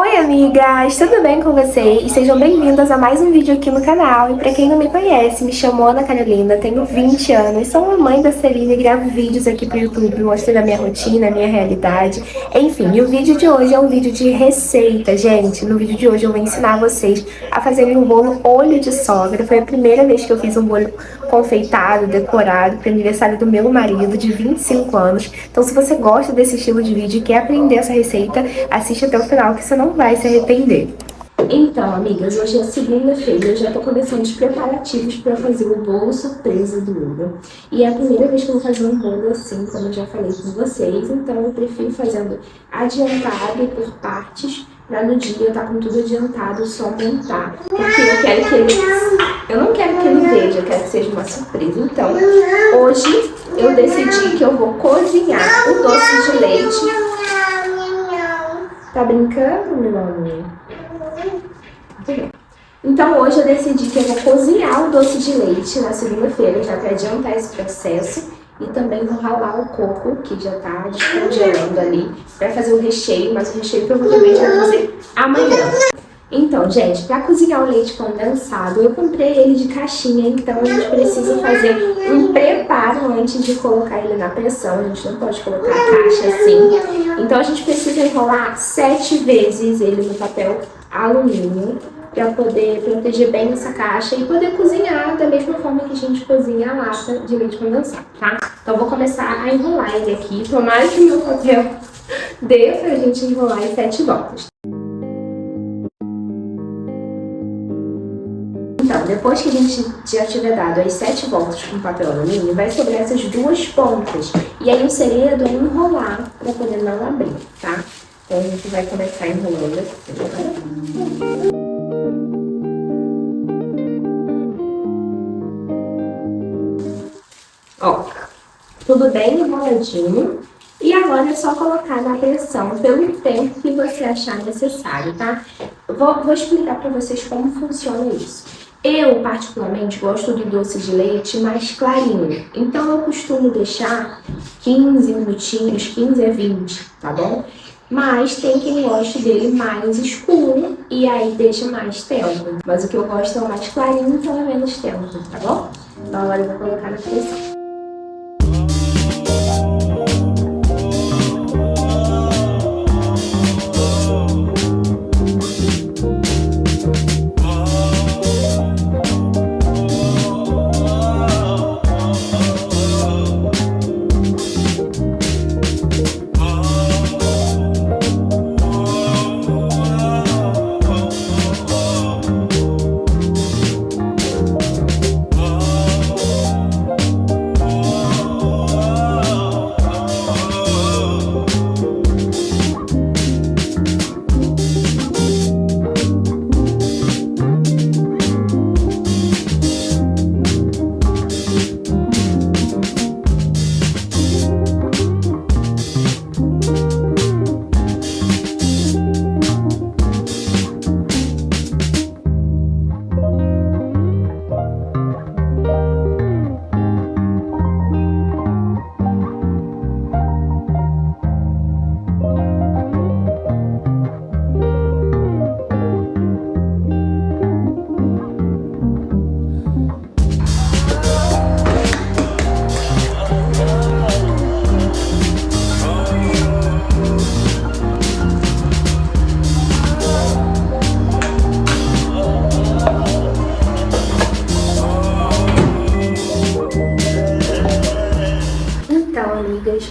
Oi amigas, tudo bem com vocês? Sejam bem-vindas a mais um vídeo aqui no canal. E pra quem não me conhece, me chamo Ana Carolina, tenho 20 anos, sou a mãe da Celine e gravo vídeos aqui pro YouTube mostrando a minha rotina, a minha realidade. Enfim, e o vídeo de hoje é um vídeo de receita, gente. No vídeo de hoje eu vou ensinar vocês a fazerem um bolo olho de sogra. Foi a primeira vez que eu fiz um bolo confeitado, decorado, para aniversário do meu marido de 25 anos. Então se você gosta desse estilo de vídeo e quer aprender essa receita, assiste até o final que você não vai se arrepender. Então, amigas, hoje é segunda-feira, eu já tô começando os preparativos para fazer o bolo surpresa do Hugo. E é a primeira vez que eu vou fazer um bolo assim, como eu já falei com vocês, então eu prefiro fazendo adiantado e por partes, pra no dia eu estar com tudo adiantado, só montar. Porque eu não quero que ele veja, eu quero que seja uma surpresa. Então, hoje eu decidi que eu vou cozinhar o doce de leite. Tá brincando, meu amor? Então hoje eu decidi que eu vou cozinhar o doce de leite na segunda-feira, já para adiantar esse processo. E também vou ralar o coco, que já tá descongelando ali, para fazer o recheio, mas o recheio provavelmente vai fazer amanhã. Então, gente, para cozinhar o leite condensado, eu comprei ele de caixinha, então a gente precisa fazer um preparo antes de colocar ele na pressão. A gente não pode colocar a caixa assim. Então a gente precisa enrolar 7 vezes ele no papel alumínio, para poder proteger bem essa caixa e poder cozinhar da mesma forma que a gente cozinha a lata de leite condensado, tá? Então eu vou começar a enrolar ele aqui. Tomara que o meu papel dê pra gente enrolar em 7 voltas. Então, depois que a gente já tiver dado as 7 voltas com papel alumínio, vai sobrar essas 2 pontas. E aí o segredo é enrolar para poder não abrir, tá? Então a gente vai começar enrolando assim. Ó, tudo bem enroladinho. E agora é só colocar na pressão pelo tempo que você achar necessário, tá? Vou explicar pra vocês como funciona isso. Eu, particularmente, gosto do doce de leite mais clarinho. Então, eu costumo deixar 15 minutinhos, 15 a 20, tá bom? Mas tem quem goste dele mais escuro e aí deixa mais tempo. Mas o que eu gosto é o mais clarinho, então é menos tempo, tá bom? Então, agora eu vou colocar na pressão.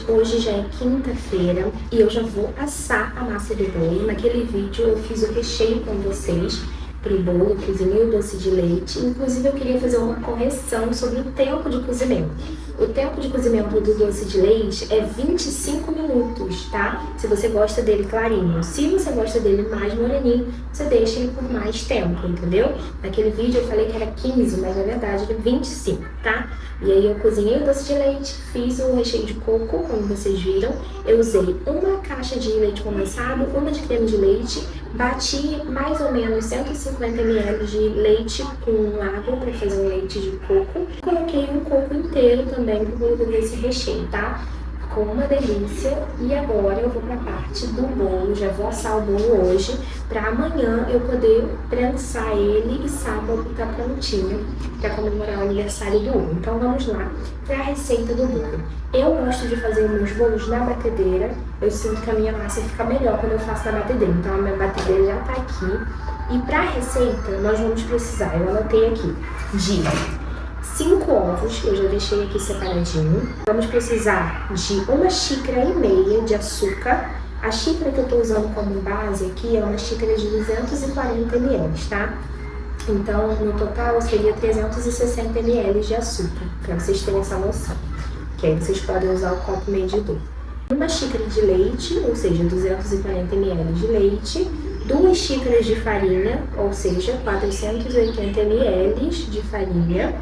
Hoje já é quinta-feira e eu já vou assar a massa do bolo. Naquele vídeo eu fiz o recheio com vocês pro bolo, cozinhei o doce de leite. Inclusive eu queria fazer uma correção sobre o tempo de cozimento. O tempo de cozimento do doce de leite é 25 minutos, tá? Se você gosta dele clarinho. Se você gosta dele mais moreninho, você deixa ele por mais tempo, entendeu? Naquele vídeo eu falei que era 15, mas na verdade era 25, tá? E aí eu cozinhei o doce de leite, fiz o recheio de coco, como vocês viram. Eu usei uma caixa de leite condensado, uma de creme de leite, bati mais ou menos 150 ml de leite com água para fazer um leite de coco. Coloquei um coco inteiro também para poder fazer esse recheio, tá? ficou uma delícia. E agora eu vou pra parte do bolo, já vou assar o bolo hoje, pra amanhã eu poder prensar ele e sábado tá prontinho pra comemorar o aniversário do Hugo. Então vamos lá pra receita do bolo. Eu gosto de fazer meus bolos na batedeira, eu sinto que a minha massa fica melhor quando eu faço na batedeira, então a minha batedeira já tá aqui. E pra receita nós vamos precisar, eu anotei aqui, de 5 ovos, eu já deixei aqui separadinho. Vamos precisar de 1,5 xícaras de açúcar. A xícara que eu tô usando como base aqui é uma xícara de 240 ml, tá? Então, no total, seria 360 ml de açúcar, para vocês terem essa noção. Que aí vocês podem usar o copo medidor. 1 xícara de leite, ou seja, 240 ml de leite. 2 xícaras de farinha, ou seja, 480 ml de farinha.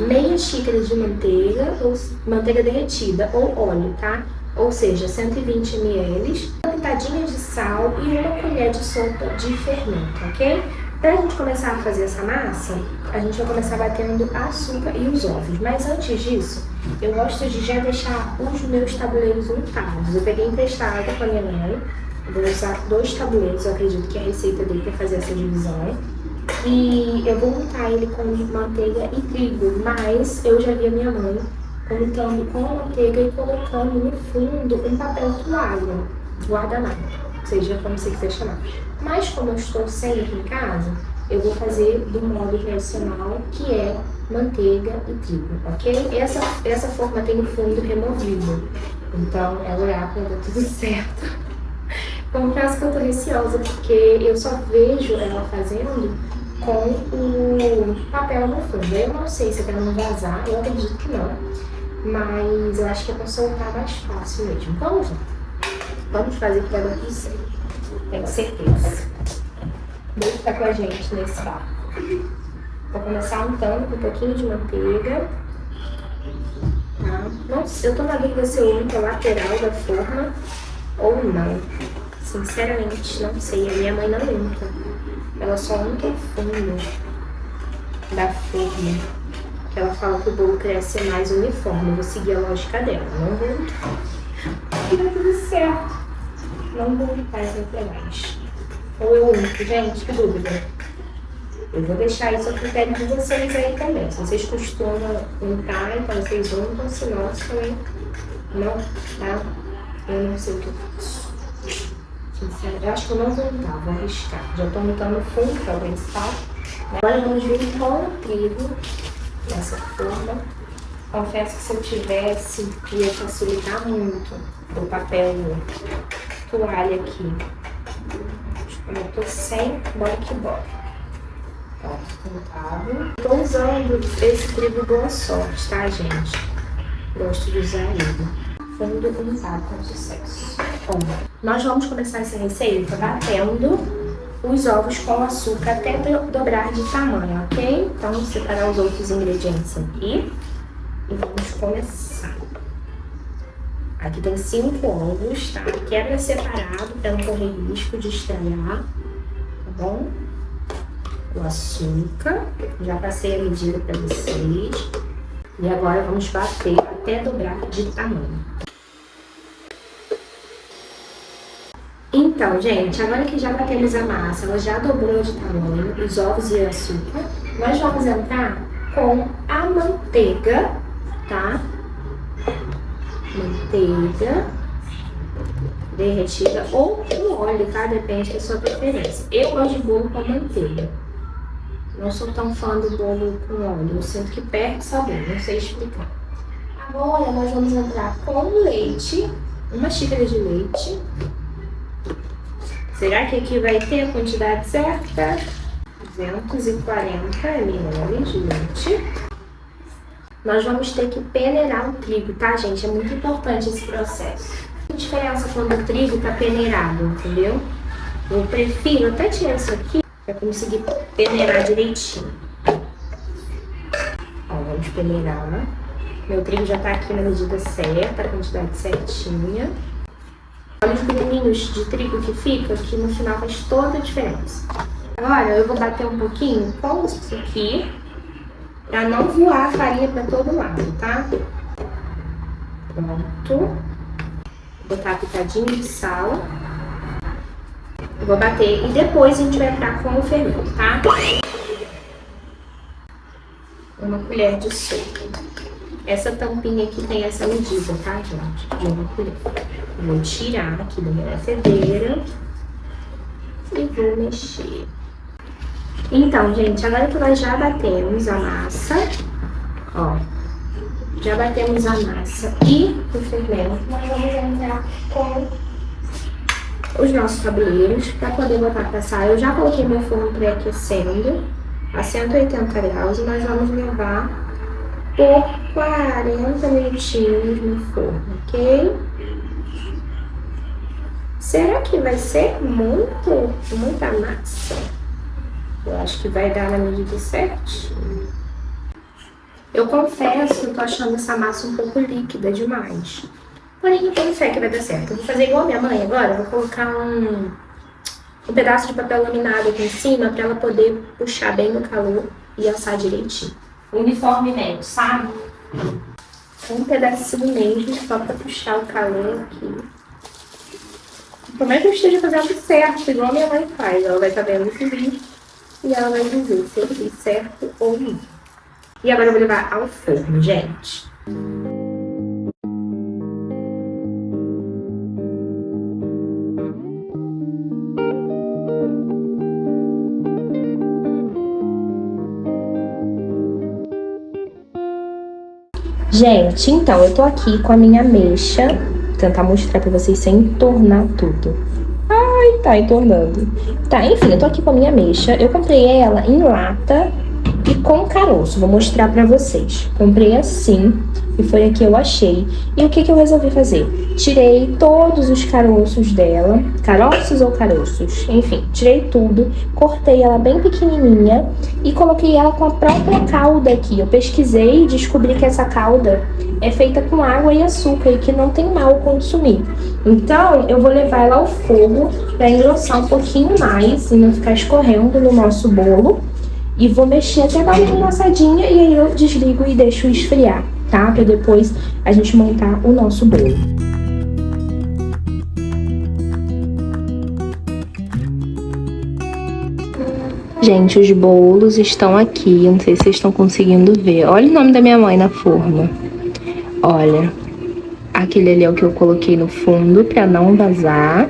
Meia xícara de manteiga, ou manteiga derretida, ou óleo, tá? Ou seja, 120 ml. Uma pitadinha de sal e uma colher de sopa de fermento, ok? Pra gente começar a fazer essa massa, a gente vai começar batendo açúcar e os ovos. Mas antes disso, eu gosto de já deixar os meus tabuleiros untados. Eu peguei emprestado com a minha mãe. Vou usar 2 tabuleiros, eu acredito que é a receita dele para fazer essa divisão. E eu vou untar ele com manteiga e trigo, mas eu já vi a minha mãe untando com a manteiga e colocando no fundo um papel toalha, guardanapo, seja como você quiser chamar. Mas como eu estou sem aqui em casa, eu vou fazer do modo tradicional, que é manteiga e trigo, ok? Essa forma tem o fundo removível, então é orar para dar tudo certo. Confesso que eu tô receosa, porque eu só vejo ela fazendo com o papel no fundo. Eu não sei se é pra não vazar, eu acredito que não. Mas eu acho que é pra soltar mais fácil mesmo. Vamos lá. Vamos fazer que vai dar tudo certo. Tenho certeza. Deus tá com a gente nesse barco. Vou começar untando com um pouquinho de manteiga. Tá? Não, eu tô na dúvida se eu unto a lateral da forma ou não. Sinceramente, não sei. A minha mãe não unta. Ela só unta o fundo da forma. Que ela fala que o bolo cresce mais uniforme. Eu vou seguir a lógica dela. Não vou untar. E dá tudo certo. Não vou untar as laterais. Ou eu unto, gente? Que dúvida. Eu vou deixar isso a critério de vocês aí também. Se vocês costumam untar, então vocês untam. Se não, também não, tá? Eu não sei o que eu faço. Eu acho que eu não vou untar, vou arriscar. Já estou untando o fundo, que é o principal. Agora vamos vir com o trigo dessa forma. Confesso que se eu tivesse, ia facilitar muito o papel toalha aqui. Como eu tô sem, bora que bora. Pronto, untado. Estou usando esse trigo Boa Sorte, tá, gente? Gosto de usar ele. Fundo untado com sucesso. Bom, nós vamos começar essa receita batendo os ovos com açúcar até dobrar de tamanho, ok? Então, vamos separar os outros ingredientes aqui e vamos começar. Aqui tem 5 ovos, tá? Quebra separado para não correr risco de estragar, tá bom? O açúcar, já passei a medida para vocês. E agora vamos bater até dobrar de tamanho. Então, gente, agora que já batemos a massa, ela já dobrou de tamanho, os ovos e o açúcar, nós vamos entrar com a manteiga, tá? Manteiga derretida ou com óleo, tá? Depende da sua preferência. Eu gosto de bolo com manteiga. Não sou tão fã do bolo com óleo, eu sinto que perde sabor, não sei explicar. Agora nós vamos entrar com leite, 1 xícara de leite. Será que aqui vai ter a quantidade certa? 240 ml de leite. Nós vamos ter que peneirar o trigo, tá, gente? É muito importante esse processo. A diferença quando o trigo tá peneirado, entendeu? Eu prefiro até tirar isso aqui para conseguir peneirar direitinho. Ó, vamos peneirar, né? Meu trigo já tá aqui na medida certa, a quantidade certinha. Olha os graninhos de trigo que fica, que no final faz toda a diferença. Agora eu vou bater um pouquinho com isso aqui, pra não voar a farinha pra todo lado, tá? Pronto. botar pitadinho de sal. Eu vou bater e depois a gente vai entrar com o fermento, tá? Uma colher de sopa. Essa tampinha aqui tem essa medida, tá, gente? De uma colher. Vou tirar aqui da minha batedeira e vou mexer. Então, gente, agora que nós já batemos a massa, ó, já batemos a massa e o fermento, nós vamos entrar com os nossos tabuleiros para poder botar pra assar. Eu já coloquei meu forno pré-aquecendo a 180 graus e nós vamos levar por 40 minutinhos no forno, ok? Será que vai ser muita massa? Eu acho que vai dar na medida certinho. Eu confesso que eu tô achando essa massa um pouco líquida demais. Porém, eu tenho fé que vai dar certo. Eu vou fazer igual a minha mãe agora. Eu vou colocar um pedaço de papel laminado aqui em cima pra ela poder puxar bem no calor e assar direitinho. Uniformemente, sabe? Um pedacinho mesmo, só pra puxar o calor aqui. Como é que eu esteja fazendo certo, igual a minha mãe faz. Ela vai estar vendo esse vídeo e ela vai dizer se eu fiz certo ou não. E agora eu vou levar ao forno, gente. Gente, então, eu tô aqui com a minha ameixa. Vou tentar mostrar pra vocês sem entornar tudo. Ai, tá entornando. Tá, enfim, eu tô aqui com a minha ameixa. Eu comprei ela em lata e com caroço. Vou mostrar pra vocês. Comprei assim e foi a que eu achei. E o que que eu resolvi fazer? Tirei todos os caroços dela. Caroços ou caroços? Enfim, tirei tudo. Cortei ela bem pequenininha e coloquei ela com a própria calda aqui. Eu pesquisei e descobri que essa calda é feita com água e açúcar e que não tem mal consumir. Então, eu vou levar ela ao fogo para engrossar um pouquinho mais e não ficar escorrendo no nosso bolo. E vou mexer até dar uma engrossadinha e aí eu desligo e deixo esfriar, tá? Para depois a gente montar o nosso bolo. Gente, os bolos estão aqui, não sei se vocês estão conseguindo ver. Olha o nome da minha mãe na forma. Olha, aquele ali é o que eu coloquei no fundo para não vazar.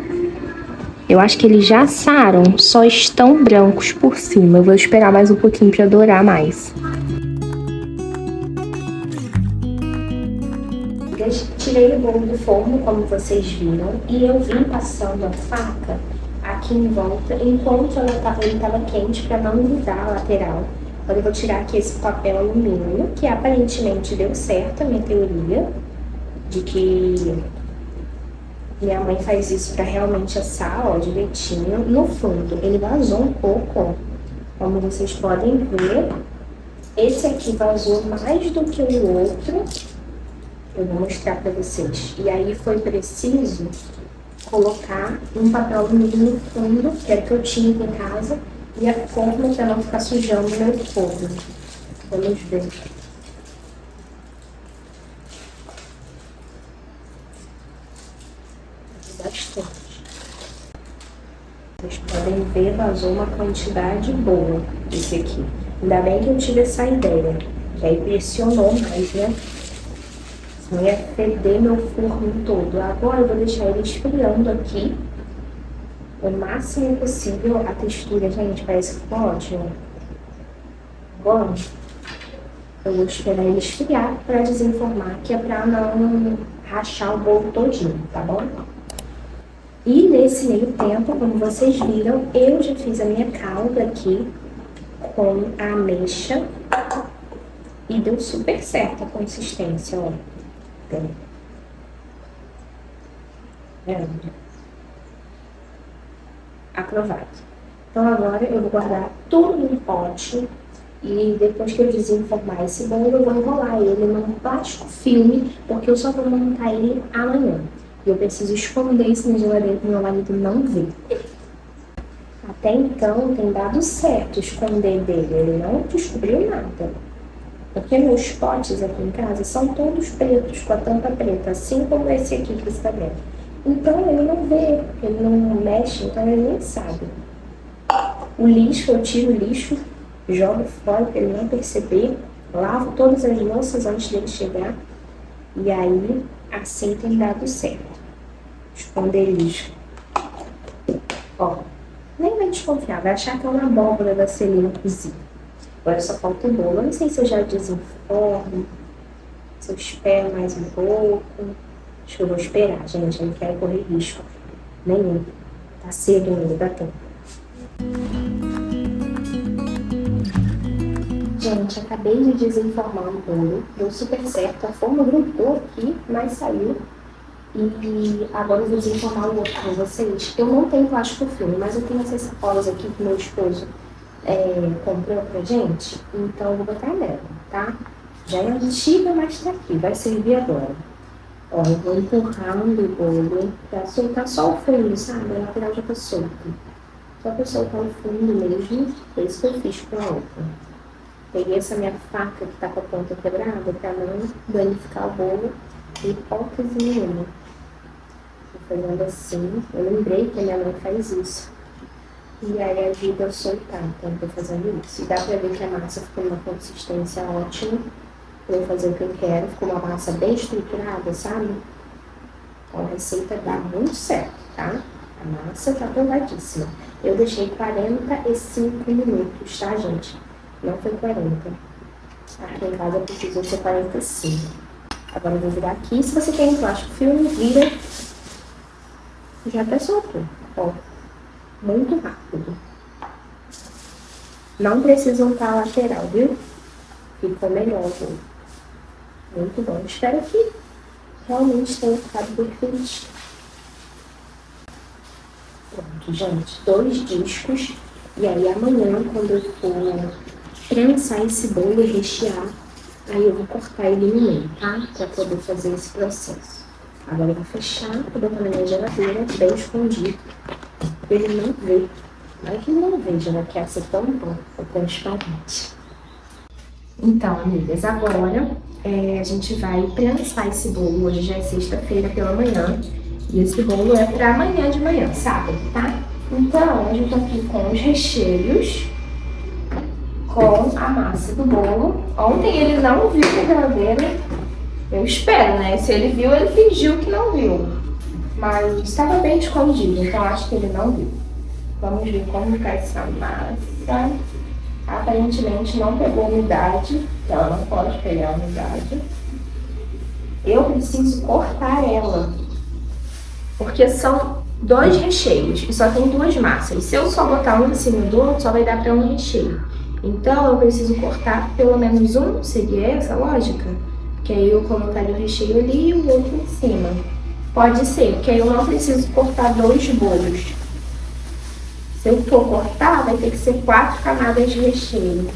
Eu acho que eles já assaram, só estão brancos por cima. Eu vou esperar mais um pouquinho para dourar mais. Tirei o bolo do forno, como vocês viram, e eu vim passando a faca aqui em volta, enquanto ele estava quente, para não grudar a lateral. Agora eu vou tirar aqui esse papel alumínio, que aparentemente deu certo a minha teoria, de que minha mãe faz isso para realmente assar, ó, direitinho. No fundo, ele vazou um pouco, ó, como vocês podem ver. Esse aqui vazou mais do que o outro. Eu vou mostrar para vocês. E aí foi preciso colocar um papel alumínio no fundo, que é o que eu tinha aqui em casa, e a forma para não ficar sujando meu fogo. Vamos ver. Bastante. Vocês podem ver, vazou uma quantidade boa desse aqui. Ainda bem que eu tive essa ideia, que aí pressionou mais, né? Senão ia feder meu forno todo. Agora eu vou deixar ele esfriando aqui o máximo possível. A textura, gente, parece que ficou ótimo. Agora eu vou esperar ele esfriar para desenformar, que é para não rachar o bolo todinho, tá bom? E nesse meio tempo, como vocês viram, eu já fiz a minha calda aqui com a ameixa e deu super certo a consistência, ó. Vendo? Aprovado. Então agora eu vou guardar tudo no pote e depois que eu desenformar esse bolo, eu vou enrolar ele num plástico filme, porque eu só vou montar ele amanhã. E eu preciso esconder isso na geladeira para o meu marido não ver. Até então tem dado certo esconder dele, ele não descobriu nada. Porque meus potes aqui em casa são todos pretos, com a tampa preta, assim como esse aqui que você está vendo. Então ele não vê, ele não mexe, então ele nem sabe. O lixo, eu tiro o lixo, jogo fora para ele não perceber, lavo todas as louças antes dele chegar e aí assim tem dado certo. Esconder lixo. Ó, nem vai desconfiar, vai achar que é uma abóbora da Celina cozida. Agora só falta o bolo. Eu não sei se eu já desenformo, se eu espero mais um pouco. Acho que eu vou esperar, gente. Eu não quero correr risco nenhum. Tá cedo ainda, dá tempo. Gente, acabei de desenformar o bolo. Deu super certo. A forma grudou aqui, mas saiu. E agora eu vou desenformar o outro com vocês. Eu não tenho plástico filme, mas eu tenho essas sacolas aqui que meu esposo comprou pra gente. Então eu vou botar nela, tá? Já é antiga, mas tá aqui. Vai servir agora. Ó, eu vou empurrando o bolo pra soltar só o fundo, sabe? A lateral já tá solta. Só pra soltar o fundo mesmo. É isso que eu fiz com a outra. Peguei essa minha faca que tá com a ponta quebrada pra não danificar o bolo. E hipótese nenhuma. Tô fazendo assim. Eu lembrei que a minha mãe faz isso. E aí ajuda a soltar. Então eu tô fazendo isso. E dá pra ver que a massa ficou numa consistência ótima. Eu vou fazer o que eu quero. Ficou uma massa bem estruturada, sabe? Então a receita dá muito certo, tá? A massa tá aprovadíssima. Eu deixei 45 minutos, tá, gente? Não foi 40. Aqui em casa precisou ser 45. Agora eu vou virar aqui. Se você tem plástico filme, vira. Já até soltou. Ó. Muito rápido. Não precisa untar a lateral, viu? Ficou melhor, viu? Muito bom. Espero que realmente tenha ficado perfeito. Pronto, gente. 2 discos. E aí amanhã, quando eu for prensar esse bolo e rechear, aí eu vou cortar ele no meio, tá? Pra poder fazer esse processo. Agora eu vou fechar, vou botar na minha geladeira, bem escondido, pra ele não ver. Não que ele não veja, né? Que ia ser tão bom, é transparente. Então, amigas, agora a gente vai prensar esse bolo. Hoje já é sexta-feira pela manhã. E esse bolo é pra amanhã de manhã, sábado, tá? Então, a gente tá aqui com os recheios, com a massa do bolo. Ontem ele não viu na geladeira. Eu espero, né? Se ele viu, ele fingiu que não viu. Mas estava bem escondido, então acho que ele não viu. Vamos ver como ficar essa massa. Aparentemente não pegou umidade, então ela não pode pegar umidade. Eu preciso cortar ela, porque são 2 recheios e só tem 2 massas. Se eu só botar um em cima do outro, só vai dar para um recheio. Então eu preciso cortar pelo menos um, seria essa a lógica? Que aí eu colocaria o recheio ali e o outro em cima. Pode ser, porque aí eu não preciso cortar 2 bolos. Se eu for cortar, vai ter que ser 4 camadas de recheio.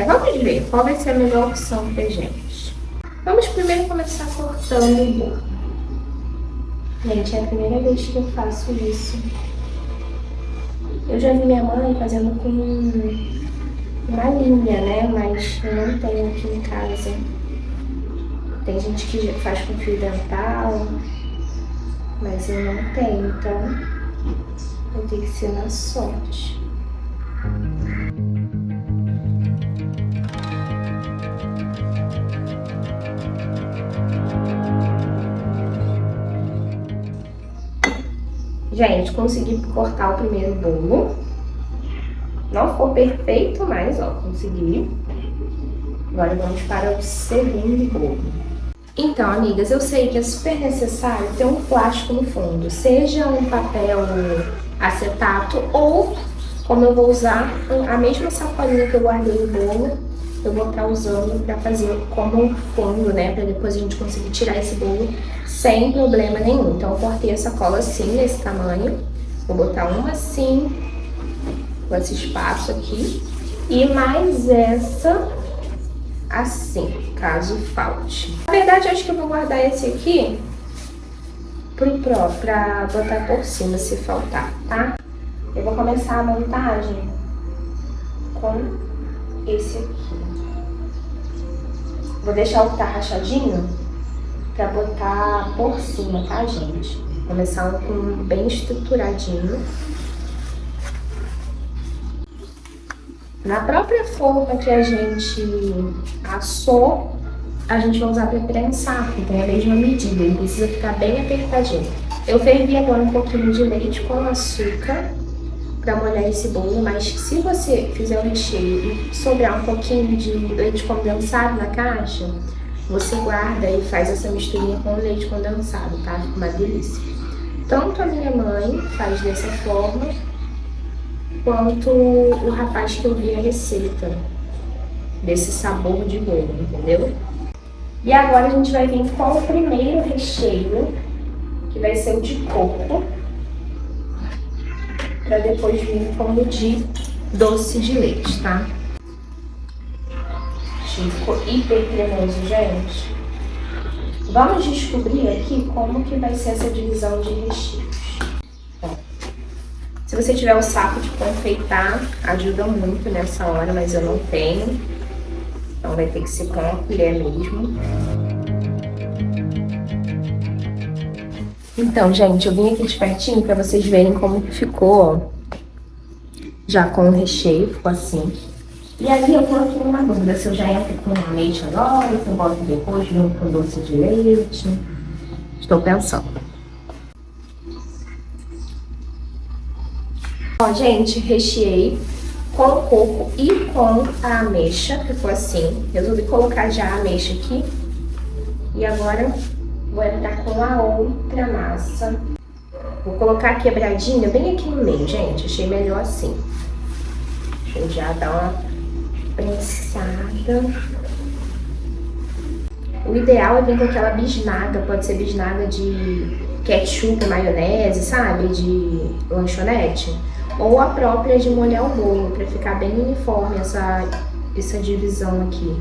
Vamos ver qual vai ser a melhor opção pra gente. Vamos primeiro começar cortando o bolo. Gente, é a primeira vez que eu faço isso. Eu já vi minha mãe fazendo com uma linha, né? Mas eu não tenho aqui em casa. Tem gente que faz com fio dental, mas eu não tenho, então vai ter que ser na sorte. Gente, consegui cortar o primeiro bolo. Não ficou perfeito, mas ó, consegui. Agora vamos para o segundo bolo. Então, amigas, eu sei que é super necessário ter um plástico no fundo, seja um papel acetato ou, como eu vou usar a mesma sacolinha que eu guardei o bolo, eu vou estar usando para fazer como fundo, né, para depois a gente conseguir tirar esse bolo sem problema nenhum. Então eu cortei a sacola assim, nesse tamanho, vou botar uma assim, com esse espaço aqui, e mais essa assim, caso falte. Na verdade, eu acho que eu vou guardar esse aqui pra botar por cima se faltar, tá? Eu vou começar a montagem com esse aqui. Vou deixar o que tá rachadinho pra botar por cima, tá, gente? Começando com bem estruturadinho. Na própria forma que a gente assou, a gente vai usar para prensar, porque tem a mesma medida, ele precisa ficar bem apertadinho. Eu fervi agora um pouquinho de leite com açúcar para molhar esse bolo, mas se você fizer o recheio e sobrar um pouquinho de leite condensado na caixa, você guarda e faz essa misturinha com o leite condensado, tá? Fica uma delícia. Tanto a minha mãe faz dessa forma, quanto o rapaz que eu vi a receita desse sabor de bolo, entendeu? E agora a gente vai vir com o primeiro recheio, que vai ser o de coco, para depois vir com o de doce de leite, tá? Ficou hiper cremoso, gente. Vamos descobrir aqui como que vai ser essa divisão de recheios. Se você tiver o saco de confeitar, ajuda muito nessa hora, mas eu não tenho. Então vai ter que ser com a colher mesmo. Então, gente, eu vim aqui de pertinho para vocês verem como que ficou, ó. Já com o recheio, ficou assim. E aí eu tô aqui numa dúvida se eu já entro com leite agora, se eu boto depois junto com doce de leite. Estou pensando. Ó, gente, recheei com o coco e com a ameixa, ficou assim. Resolvi colocar já a ameixa aqui. E agora vou entrar com a outra massa. Vou colocar a quebradinha bem aqui no meio, gente. Achei melhor assim. Deixa eu já dar uma prensada. O ideal é vir com aquela bisnaga, pode ser bisnaga de ketchup, maionese, sabe? De lanchonete. Ou a própria de molhar o bolo, pra ficar bem uniforme essa divisão aqui.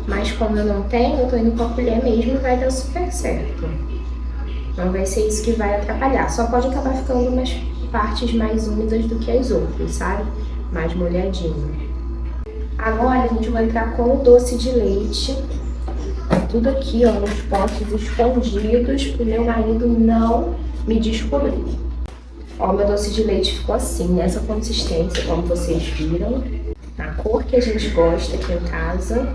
Mas como eu não tenho, eu tô indo com a colher mesmo e vai dar super certo. Não vai ser isso que vai atrapalhar. Só pode acabar ficando umas partes mais úmidas do que as outras, sabe? Mais molhadinho. Agora a gente vai entrar com o doce de leite. Tudo aqui, ó, nos potes escondidos, pro meu marido não me descobrir. Ó, meu doce de leite ficou assim, nessa consistência, como vocês viram. A cor que a gente gosta aqui em casa.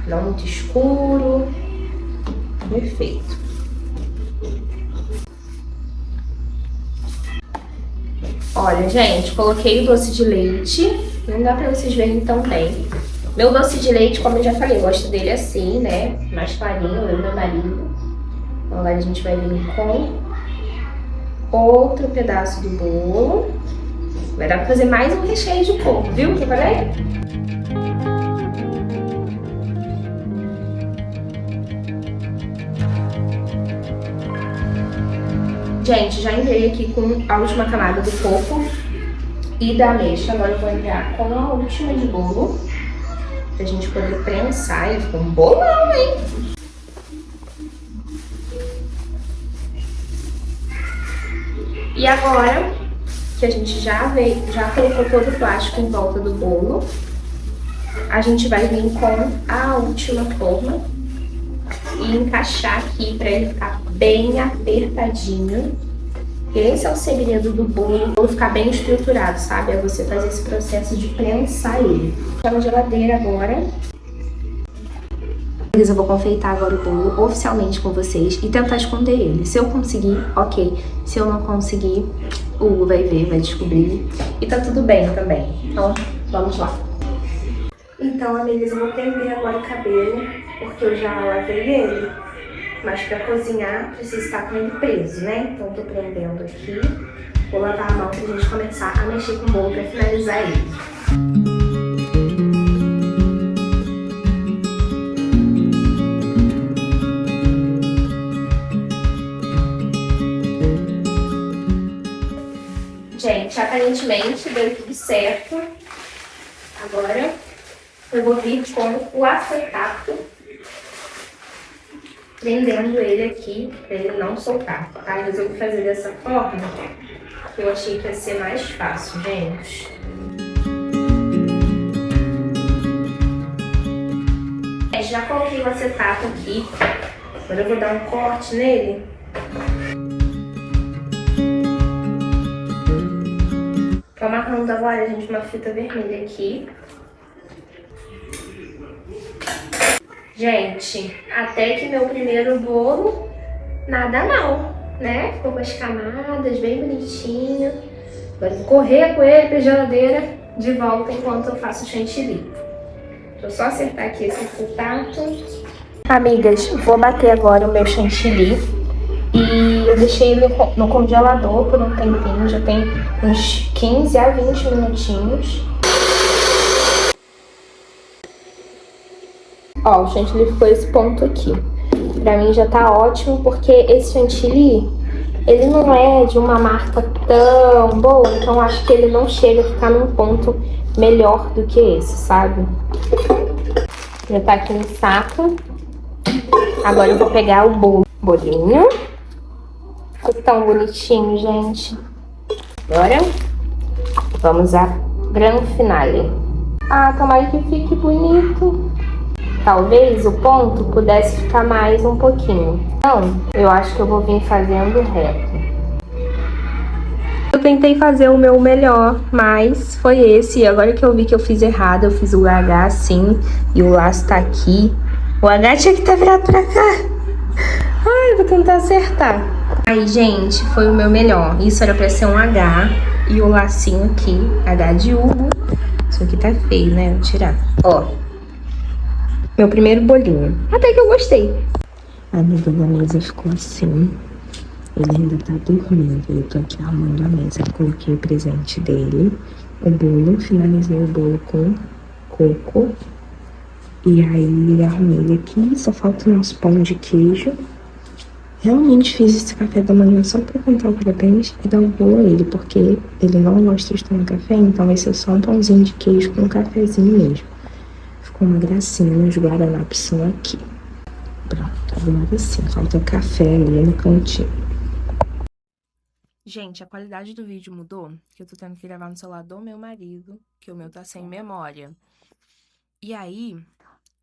Não muito escuro. Perfeito. Olha, gente, coloquei o doce de leite. Não dá pra vocês verem tão bem. Meu doce de leite, como eu já falei, eu gosto dele assim, né? Mais clarinho, eu e meu marido. Então, agora a gente vai vir com outro pedaço do bolo. Vai dar pra fazer mais um recheio de coco, viu? Que eu falei? Gente, já entrei aqui com a última camada do coco e da ameixa. Agora eu vou entrar com a última de bolo, pra gente poder prensar. Ele ficou um bolão, hein? E agora que a gente já colocou todo o plástico em volta do bolo, a gente vai vir com a última forma e encaixar aqui para ele ficar bem apertadinho. Esse é o segredo do bolo ficar bem estruturado, sabe? É você fazer esse processo de prensar ele. Tá na geladeira agora. Eu vou confeitar agora o bolo oficialmente com vocês e tentar esconder ele. Se eu conseguir, ok. Se eu não conseguir, o Hugo vai ver, vai descobrir. E tá tudo bem também. Então, vamos lá. Então, amigos, eu vou prender agora o cabelo, porque eu já lavei ele. Mas pra cozinhar, precisa estar com ele preso, né? Então, tô prendendo aqui. Vou lavar a mão pra gente começar a mexer com o bolo pra finalizar ele. Gente, aparentemente deu tudo certo. Agora eu vou vir com o acetato, prendendo ele aqui, para ele não soltar, tá? Eu resolvi fazer dessa forma, que eu achei que ia ser mais fácil, gente. Já coloquei o acetato aqui Agora eu vou dar um corte nele. Tô amarrando agora, gente, uma fita vermelha aqui. Gente, até que meu primeiro bolo, nada mal, né? Ficou com as camadas, bem bonitinho. Agora eu vou correr com ele pra geladeira de volta enquanto eu faço o chantilly. Deixa eu só acertar aqui esse contato. Amigas, vou bater agora o meu chantilly. E eu deixei ele no congelador por um tempinho, já tem uns 15 a 20 minutinhos. Ó, o chantilly ficou esse ponto aqui. Pra mim já tá ótimo, porque esse chantilly, ele não é de uma marca tão boa, então acho que ele não chega a ficar num ponto melhor do que esse, sabe? Já tá aqui no saco. Agora eu vou pegar o bolinho. Ficou tão bonitinho, gente. Agora, vamos à grande finale. Ah, tomara que fique bonito. Talvez o ponto pudesse ficar mais um pouquinho. Então, eu acho que eu vou vir fazendo reto. Eu tentei fazer o meu melhor, mas foi esse. E agora que eu vi que eu fiz errado, eu fiz o H assim e o laço tá aqui. O H tinha que estar virado pra cá. Ai, vou tentar acertar. Aí, gente, foi o meu melhor. Isso era pra ser um H e o lacinho aqui, H de Hugo. Isso aqui tá feio, né? Vou tirar. Ó. Meu primeiro bolinho. Até que eu gostei. A amiga da mesa ficou assim. Ele ainda tá dormindo. Eu tô aqui arrumando a mesa. Coloquei o presente dele. O bolo. Finalizei o bolo com coco. E aí arrumei ele aqui. Só falta o nosso pão de queijo. Realmente fiz esse café da manhã só pra cantar o parabéns e dar o bolo a ele. Porque ele não gosta de tomar café. Então vai ser só um pãozinho de queijo com um cafezinho mesmo. Ficou uma gracinha, os guaranapos são aqui. Pronto, agora sim, falta o café ali no cantinho. Gente, a qualidade do vídeo mudou, que eu tô tendo que gravar no celular do meu marido, que o meu tá sem memória. E aí,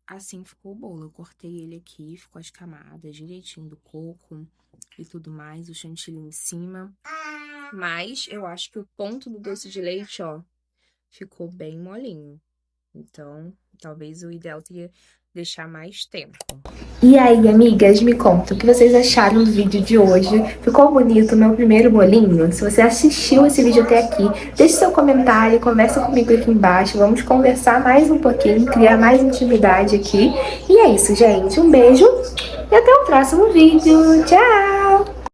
assim ficou o bolo. Eu cortei ele aqui, ficou as camadas direitinho do coco e tudo mais, o chantilly em cima. Mas eu acho que o ponto do doce de leite, ó, ficou bem molinho. Então, talvez o ideal seria deixar mais tempo. E aí, amigas, me conta o que vocês acharam do vídeo de hoje. Ficou bonito o meu primeiro bolinho? Se você assistiu esse vídeo até aqui, deixe seu comentário, conversa comigo aqui embaixo. Vamos conversar mais um pouquinho, criar mais intimidade aqui. E é isso, gente. Um beijo e até o próximo vídeo. Tchau!